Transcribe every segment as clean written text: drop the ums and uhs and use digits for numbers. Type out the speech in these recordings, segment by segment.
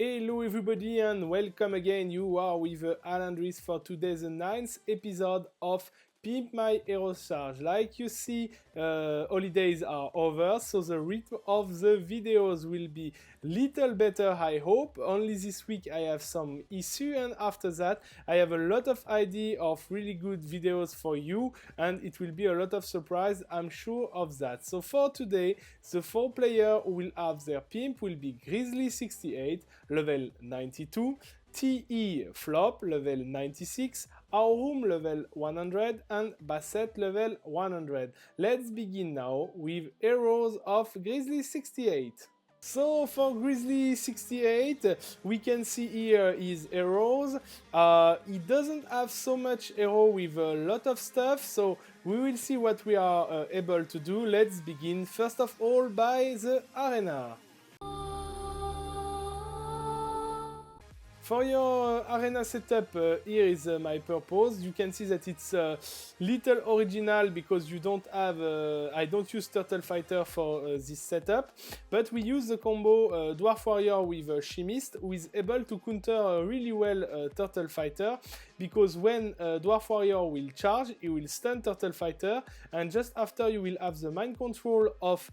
Hello everybody and welcome again. You are with Alandris for today's 9th episode of Pimp My Hero Charge. Like you see, holidays are over, so the rhythm of the videos will be little better, I hope. Only this week I have some issue, and after that I have a lot of idea of really good videos for you, and it will be a lot of surprise, I'm sure of that. So for today, the 4 players who will have their pimp will be Grizzly68, level 92, TE Flop, level 96, Aurum, level 100, and Basset, level 100. Let's begin now with heroes of Grizzly68. So for Grizzly68, we can see here his heroes. He doesn't have so much hero with a lot of stuff, so we will see what we are able to do. Let's begin first of all by the arena. For your arena setup, here is my purpose. You can see that it's little original because you don't have, I don't use Turtle Fighter for this setup, but we use the combo Dwarf Warrior with Chemist, who is able to counter really well Turtle Fighter, because when Dwarf Warrior will charge, he will stun Turtle Fighter, and just after you will have the mind control of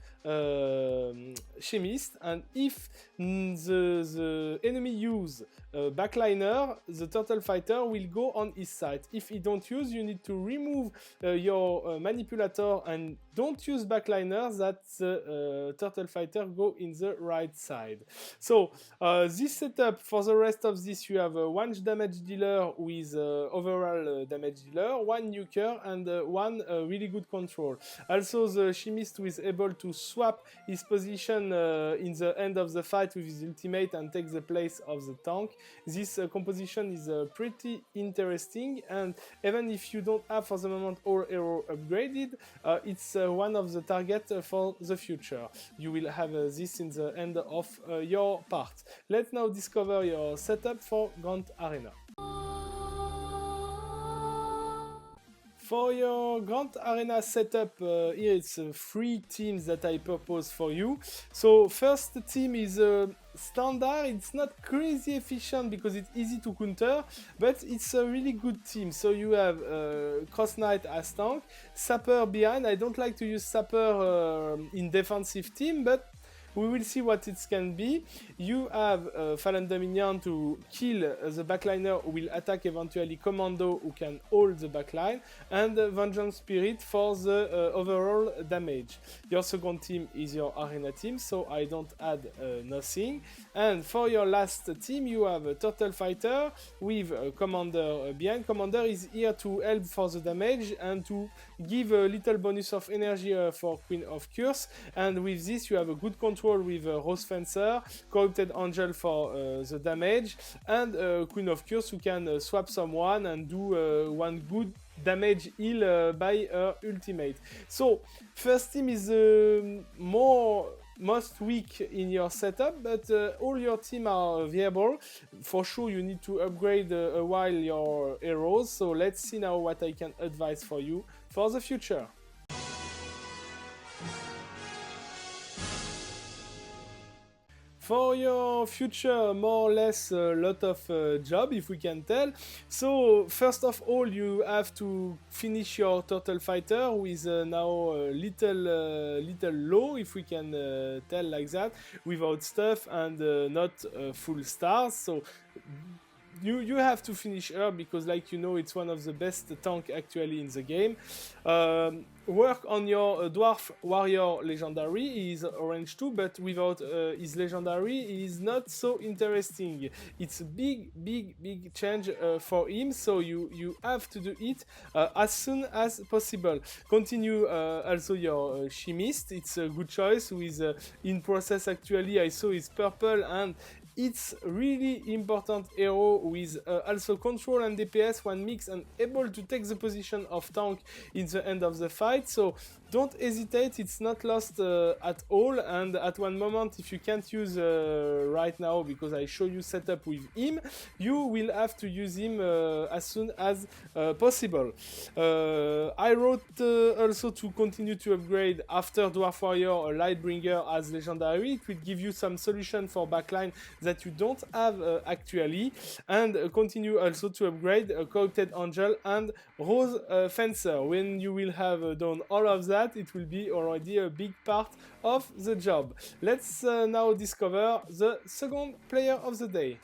Chemist, and if the enemy use backliner, the Turtle Fighter will go on his side. If he don't use, you need to remove your manipulator and don't use backliner, that the Turtle Fighter go in the right side. So this setup, for the rest of this, you have one damage dealer with overall damage dealer, one nuker, and one really good control. Also the Chemist is able to swap his position in the end of the fight with his ultimate and take the place of the tank. This composition is pretty interesting, and even if you don't have for the moment all hero upgraded, it's one of the targets for the future. You will have this in the end of your part. Let's now discover your setup for Grand Arena. For your Grand Arena setup, here it's 3 teams that I propose for you. So first team is standard. It's not crazy efficient because it's easy to counter, but it's a really good team. So you have Cross Knight as tank, Sapper behind. I don't like to use Sapper in defensive team, but we will see what it can be. You have Fallen Dominion to kill the backliner who will attack eventually Commando who can hold the backline, and Vengeance Spirit for the overall damage. Your second team is your arena team, so I don't add nothing. And for your last team, you have a Turtle Fighter with Commander behind. Commander is here to help for the damage and to give a little bonus of energy for Queen of Curse. And with this, you have a good control with Rose Fencer, Corrupted Angel for the damage, and Queen of Curse who can swap someone and do one good damage heal by her ultimate. So first team is most weak in your setup, but all your team are viable. For sure you need to upgrade a while your heroes, so let's see now what I can advise for you for the future. For your future, more or less a lot of job, if we can tell. So first of all, you have to finish your Turtle Fighter, who is now little low, if we can tell like that, without stuff and not full stars. So you have to finish her because, like you know, it's one of the best tank actually in the game. Work on your Dwarf Warrior Legendary. He is orange too, but without his Legendary, he is not so interesting. It's a big change for him, so you have to do it as soon as possible. Continue also your Chemist. It's a good choice who is in process actually. I saw his purple, and it's really important hero with also control and DPS, one mix, and able to take the position of tank in the end of the fight. So don't hesitate, it's not lost at all, and at one moment, if you can't use right now, because I show you setup with him, you will have to use him as soon as possible. I wrote also to continue to upgrade after Dwarf Warrior or Lightbringer as legendary. It will give you some solution for backline that you don't have actually, and continue also to upgrade Coated Angel and Rose Fencer. When you will have done all of that, it will be already a big part of the job. Let's now discover the second player of the day.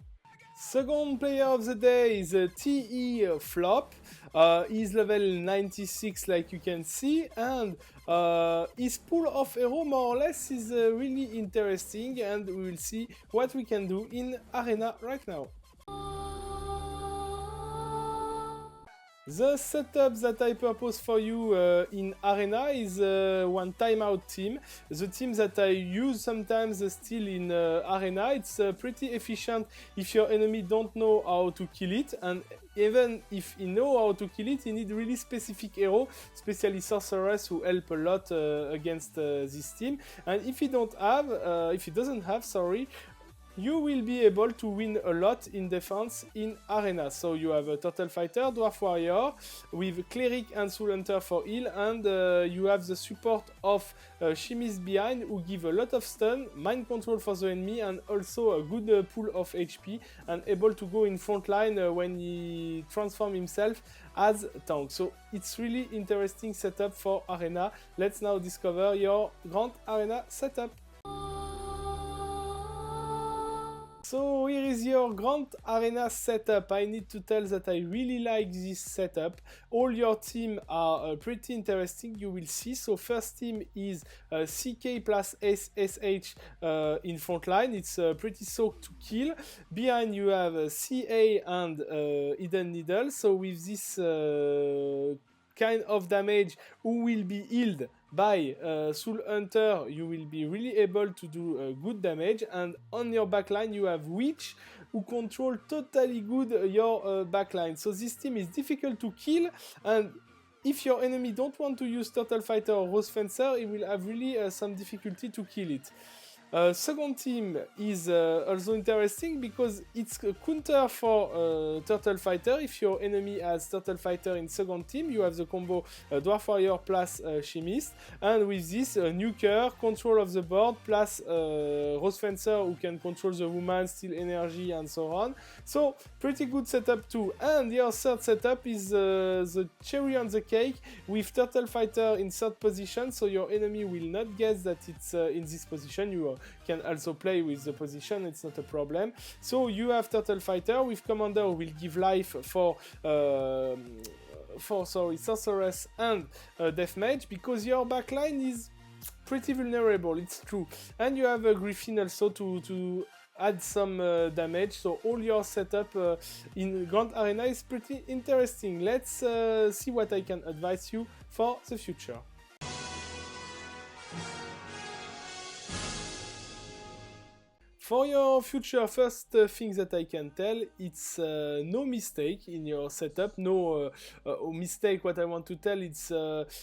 Second player of the day is TE Flop. He's level 96 like you can see, and his pool of hero more or less is really interesting, and we will see what we can do in Arena right now. The setup that I propose for you in Arena is one timeout team. The team that I use sometimes still in Arena. It's pretty efficient if your enemy don't know how to kill it, and even if he know how to kill it, he need really specific hero, especially sorceress, who help a lot against this team. And if he doesn't have, sorry, you will be able to win a lot in defense in Arena. So you have a Turtle Fighter, Dwarf Warrior, with Cleric and Soul Hunter for heal, and you have the support of Chemist behind, who give a lot of stun, mind control for the enemy, and also a good pool of HP, and able to go in front line when he transforms himself as tank. So it's really interesting setup for Arena. Let's now discover your Grand Arena setup. So here is your Grand Arena setup. I need to tell that I really like this setup. All your team are pretty interesting, you will see. So first team is CK plus SSH in front line. It's pretty soaked to kill. Behind you have CA and Hidden Needle. So with this kind of damage, who will be healed by Soul Hunter, you will be really able to do good damage. And on your backline you have Witch, who control totally good your backline. So this team is difficult to kill, and if your enemy don't want to use Turtle Fighter or Rose Fencer, he will have really some difficulty to kill it. Second team is also interesting because it's a counter for Turtle Fighter. If your enemy has Turtle Fighter in second team, you have the combo Dwarf Warrior plus Chemist, and with this Nuker, control of the board, plus Rose Fencer, who can control the woman, steal energy, and so on. So pretty good setup too. And your third setup is the cherry on the cake, with Turtle Fighter in third position, so your enemy will not guess that it's in this position. You can also play with the position, it's not a problem. So you have Turtle Fighter with Commander, who will give life for Sorceress and Deathmage, because your backline is pretty vulnerable, it's true. And you have a Griffin also to add some damage. So all your setup in Grand Arena is pretty interesting. Let's see what I can advise you for the future. For your future, first thing that I can tell, it's no mistake in your setup, no mistake. What I want to tell, it's nothing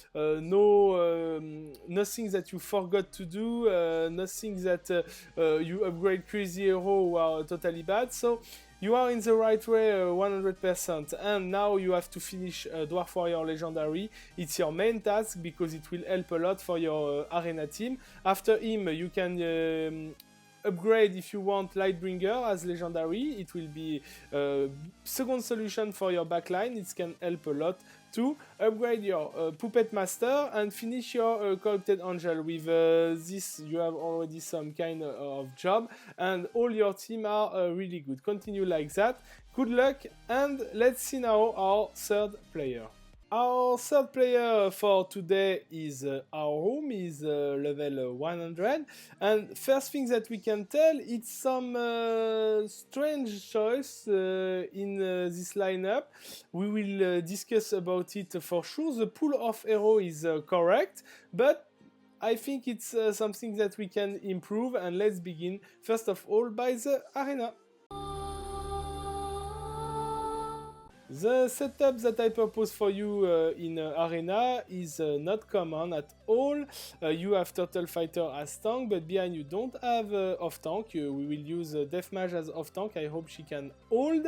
that you forgot to do, nothing that you upgrade crazy hero who are totally bad. So you are in the right way 100%, and now you have to finish Dwarf Warrior Legendary. It's your main task because it will help a lot for your Arena team. After him, you can upgrade if you want Lightbringer as legendary. It will be second solution for your backline. It can help a lot to upgrade your Puppet Master and finish your Corrupted Angel. With this you have already some kind of job, and all your team are really good. Continue like that. Good luck, and let's see now our third player. Our third player for today is Aurum. Is level 100, and first thing that we can tell, it's some strange choice in this lineup. We will discuss about it for sure. The pool of hero is correct, but I think it's something that we can improve, and let's begin first of all by the Arena. The setup that I propose for you in Arena is not common at all. You have Turtle Fighter as tank, but behind you don't have off tank. We will use Deathmage as off tank. I hope she can hold.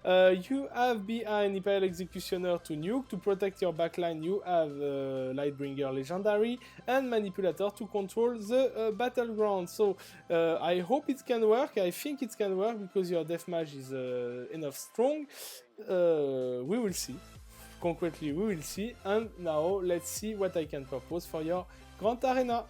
You have behind Imperial Executioner to nuke. To protect your backline, you have Lightbringer Legendary and Manipulator to control the battleground. So I hope it can work. I think it can work because your Deathmage is enough strong. We will see. Concretely, we will see. And now, let's see what I can propose for your Grand Arena.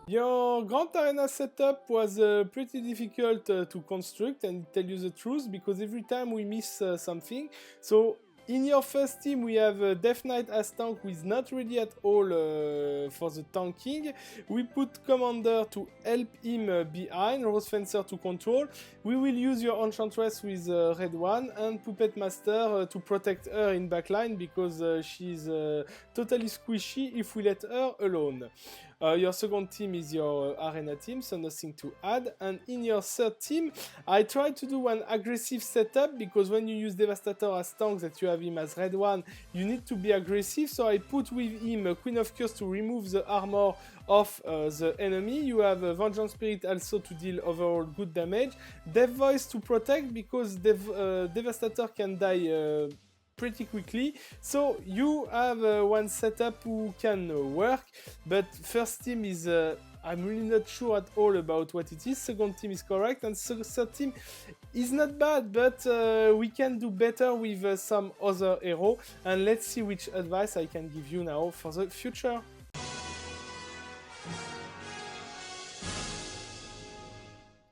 Your Grand Arena setup was pretty difficult to construct, and tell you the truth, because every time we miss something. So, in your first team, we have Death Knight as tank, who is not ready at all for the tanking. We put Commander to help him behind, Rose Fencer to control. We will use your Enchantress with Red One, and Puppet Master to protect her in backline, because she's totally squishy if we let her alone. Your second team is your Arena team, so nothing to add. And in your third team, I tried to do an aggressive setup, because when you use Devastator as tank that you have him as Red One, you need to be aggressive. So I put with him Queen of Curse to remove the armor of the enemy. You have Vengeance Spirit also to deal overall good damage. Death Voice to protect, because Devastator can die pretty quickly. So you have one setup who can work, but first team is I'm really not sure at all about what it is. Second team is correct, and third team is not bad, but we can do better with some other hero. And let's see which advice I can give you now for the future.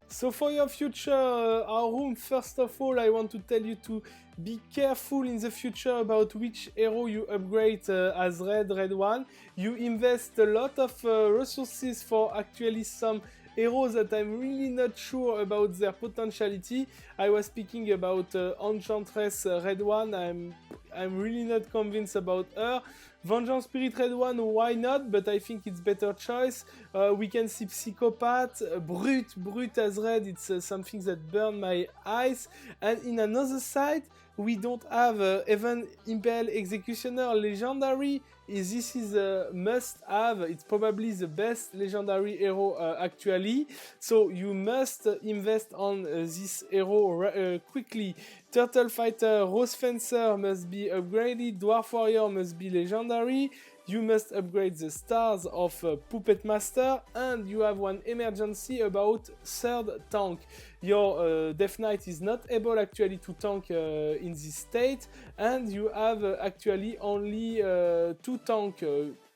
So for your future Aurum, first of all, I want to tell you to be careful in the future about which hero you upgrade as Red One. You invest a lot of resources for actually some heroes that I'm really not sure about their potentiality. I was speaking about Enchantress Red One. I'm really not convinced about her. Vengeance Spirit Red One, why not? But I think it's better choice. We can see Psychopath, Brute as red. It's something that burned my eyes. And in another side, we don't have even Imperial Executioner Legendary. This is a must-have. It's probably the best legendary hero actually. So you must invest on this hero quickly. Turtle Fighter, Rose Fencer must be upgraded. Dwarf Warrior must be legendary. You must upgrade the stars of Puppet Master, and you have one emergency about third tank. Your Death Knight is not able actually to tank in this state, and you have actually only two tanks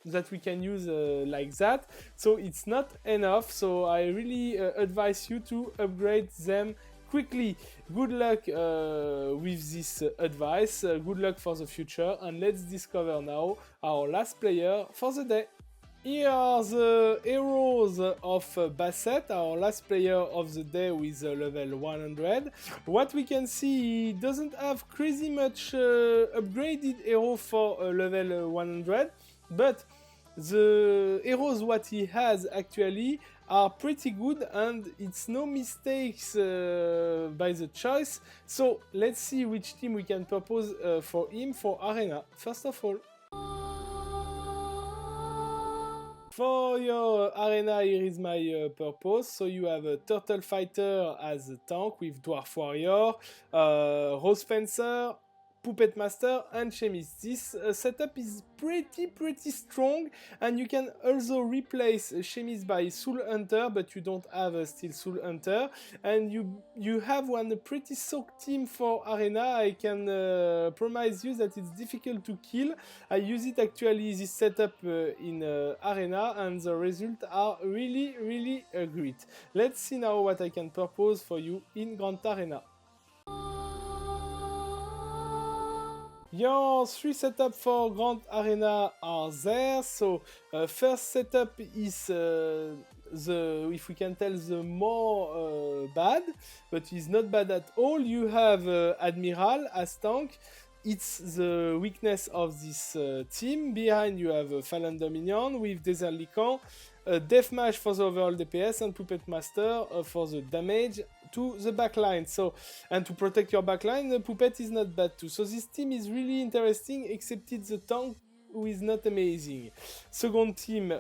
that we can use like that. So it's not enough, so I really advise you to upgrade them quickly. Good luck with this advice, good luck for the future, and let's discover now our last player for the day. Here are the heroes of Basset, our last player of the day with level 100. What we can see, he doesn't have crazy much upgraded hero for level 100, but the heroes what he has actually are pretty good, and it's no mistakes by the choice. So let's see which team we can propose for him for Arena. First of all, for your Arena, here is my purpose. So you have a Turtle Fighter as a tank with Dwarf Warrior, Rose Fencer, Puppet Master and Chemist. This setup is pretty strong, and you can also replace Chemist by Soul Hunter, but you don't have still Soul Hunter, and you have one pretty soaked team for Arena. I can promise you that it's difficult to kill. I use it actually, this setup in Arena, and the results are really great. Let's see now what I can propose for you in Grand Arena. Your three setups for Grand Arena are there. So first setup is if we can tell, the more bad, but it's not bad at all. You have Admiral as tank. It's the weakness of this team. Behind you have Fallen Dominion with Desert Lycan, Deathmatch for the overall DPS, and Puppet Master for the damage to the backline. So, and to protect your backline, the Puppet is not bad too. So this team is really interesting, excepted the tank, who is not amazing. Second team,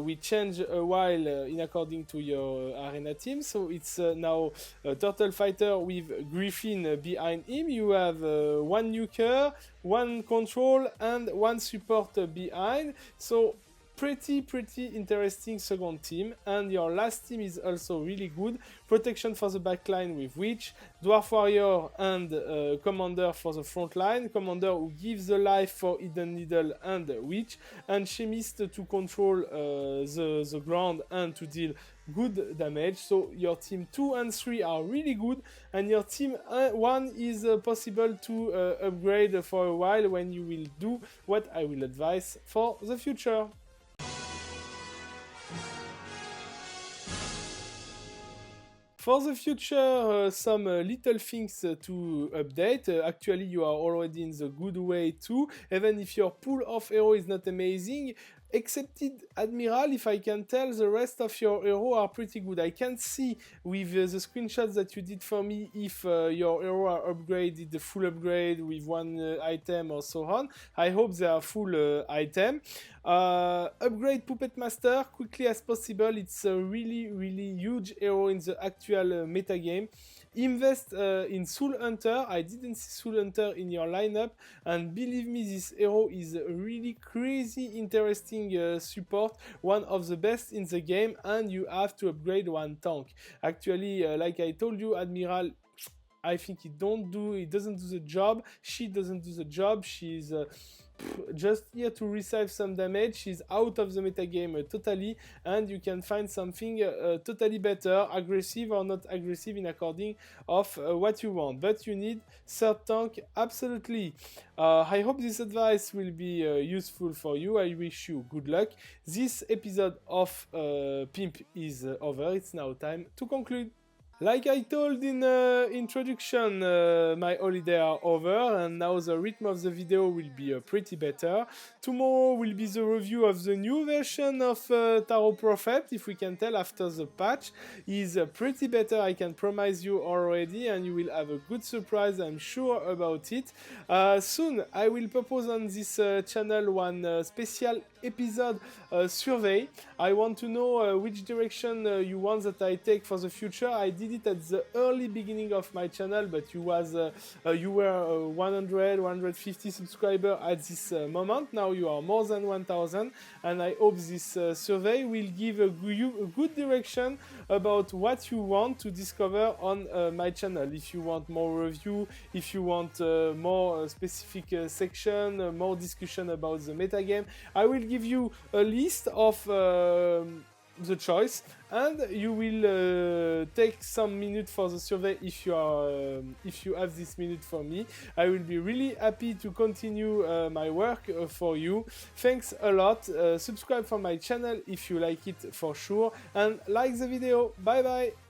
we change a while in according to your arena team. So it's now a Turtle Fighter with Griffin behind him. You have one nuker, one control, and one support behind. So pretty interesting second team. And your last team is also really good. Protection for the backline with Witch, Dwarf Warrior, and Commander for the front line. Commander who gives the life for Hidden Needle and Witch, and Chemist to control the ground and to deal good damage. So your team 2 and 3 are really good, and your team 1 is possible to upgrade for a while when you will do what I will advise for the future. For the future, some little things to update. Actually, you are already in the good way too, even if your pool of hero is not amazing. Excepted Admiral, if I can tell, the rest of your hero are pretty good. I can see with the screenshots that you did for me if your hero are upgraded, the full upgrade with one item or so on. I hope they are full item. Upgrade Puppet Master quickly as possible. It's a really huge hero in the actual metagame. Invest in Soul Hunter. I didn't see Soul Hunter in your lineup, and believe me, this hero is a really crazy interesting support, one of the best in the game, and you have to upgrade one tank. Actually, like I told you, Admiral, I think he doesn't do the job. She doesn't do the job. She's just here to receive some damage. She's out of the metagame totally, and you can find something totally better, aggressive or not aggressive in according of what you want. But you need third tank absolutely. I hope this advice will be useful for you. I wish you good luck. This episode of PIMP is over. It's now time to conclude. Like I told in introduction, my holiday are over, and now the rhythm of the video will be pretty better. Tomorrow will be the review of the new version of Tarot Prophet. If we can tell after the patch is pretty better, I can promise you already, and you will have a good surprise, I'm sure about it. Soon I will propose on this channel one special episode survey. I want to know which direction you want that I take for the future. I did it at the early beginning of my channel, but you were 150 subscribers at this moment. Now you are more than 1000, and I hope this survey will give you a good direction about what you want to discover on my channel. If you want more review, if you want more specific section, more discussion about the metagame, I will give you a list of the choice, and you will take some minute for the survey if you have this minute for me. I will be really happy to continue my work for you. Thanks a lot. Subscribe for my channel if you like it for sure, and like the video. Bye bye.